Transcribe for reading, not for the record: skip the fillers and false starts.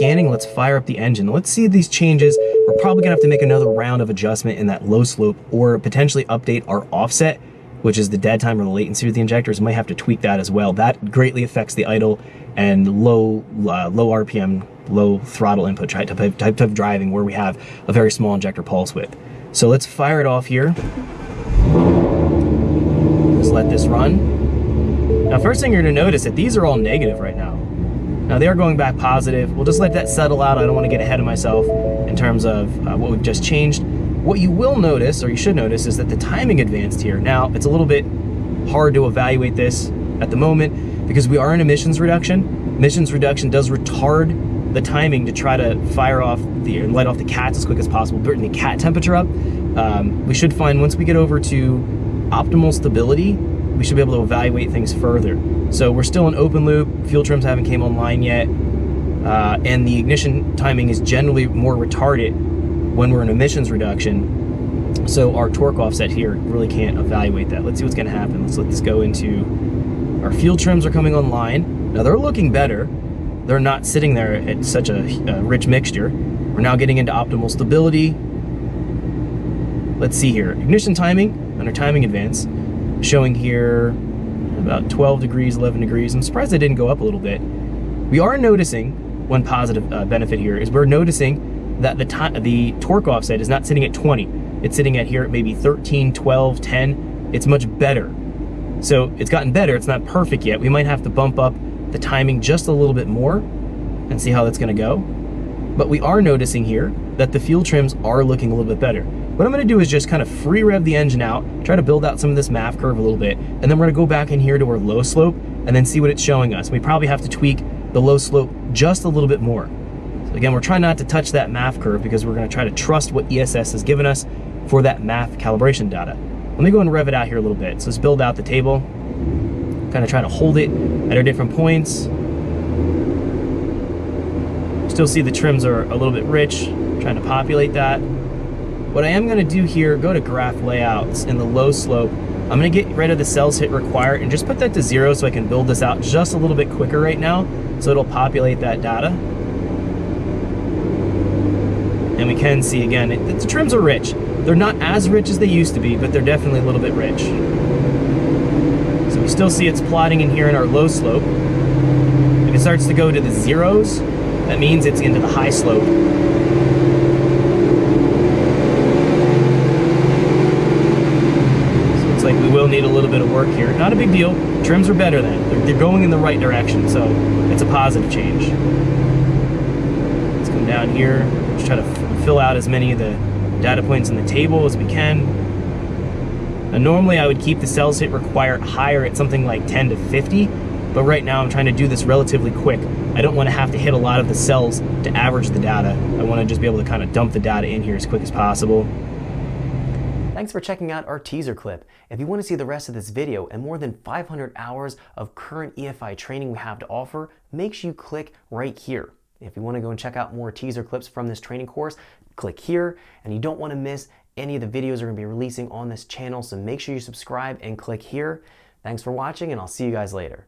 scanning, let's fire up the engine. Let's see these changes. We're probably gonna have to make another round of adjustment in that low slope or potentially update our offset, which is the dead time or the latency of the injectors. Might have to tweak that as well. That greatly affects the idle and low RPM, low throttle input type of driving where we have a very small injector pulse width. So let's fire it off here. Just let this run. Now, first thing you're gonna notice that these are all negative right now. Now they are going back positive. We'll just let that settle out. I don't want to get ahead of myself in terms of what we've just changed. What you will notice, or you should notice, is that the timing advanced here. Now, it's a little bit hard to evaluate this at the moment because we are in emissions reduction. Emissions reduction does retard the timing to try to fire off the, light off the cats as quick as possible, bring the cat temperature up. We should find once we get over to optimal stability, we should be able to evaluate things further. So we're still in open loop, fuel trims haven't came online yet, and the ignition timing is generally more retarded when we're in emissions reduction. So our torque offset here really can't evaluate that. Let's see what's gonna happen. Let's let this go into, our fuel trims are coming online. Now they're looking better. They're not sitting there at such a rich mixture. We're now getting into optimal stability. Let's see here, ignition timing, under timing advance, showing here about 12 degrees, 11 degrees. I'm surprised they didn't go up a little bit. We are noticing, one positive benefit here is we're noticing that the torque offset is not sitting at 20. It's sitting at here at maybe 13, 12, 10. It's much better. So it's gotten better, it's not perfect yet. We might have to bump up the timing just a little bit more and see how that's gonna go. But we are noticing here that the fuel trims are looking a little bit better. What I'm gonna do is just kind of free rev the engine out, try to build out some of this MAF curve a little bit, and then we're gonna go back in here to our low slope and then see what it's showing us. We probably have to tweak the low slope just a little bit more. So again, we're trying not to touch that MAF curve because we're gonna try to trust what ESS has given us for that MAF calibration data. Let me go and rev it out here a little bit. So let's build out the table, kind of try to hold it at our different points. Still see the trims are a little bit rich, trying to populate that. What I am gonna do here, go to graph layouts in the low slope. I'm gonna get rid of the cells hit require and just put that to 0 so I can build this out just a little bit quicker right now, so it'll populate that data. And we can see again, the trims are rich. They're not as rich as they used to be, but they're definitely a little bit rich. So we still see it's plotting in here in our low slope. If it starts to go to the zeros, that means it's into the high slope. Like we will need a little bit of work here. Not a big deal. Trims are better then. They're going in the right direction, so it's a positive change. Let's come down here. Just try to fill out as many of the data points in the table as we can. And normally I would keep the cells hit require higher at something like 10 to 50, but right now I'm trying to do this relatively quick. I don't want to have to hit a lot of the cells to average the data. I want to just be able to kind of dump the data in here as quick as possible. Thanks for checking out our teaser clip. If you want to see the rest of this video and more than 500 hours of current EFI training we have to offer, make sure you click right here. If you want to go and check out more teaser clips from this training course, click here. And you don't want to miss any of the videos we're going to be releasing on this channel, so make sure you subscribe and click here. Thanks for watching, and I'll see you guys later.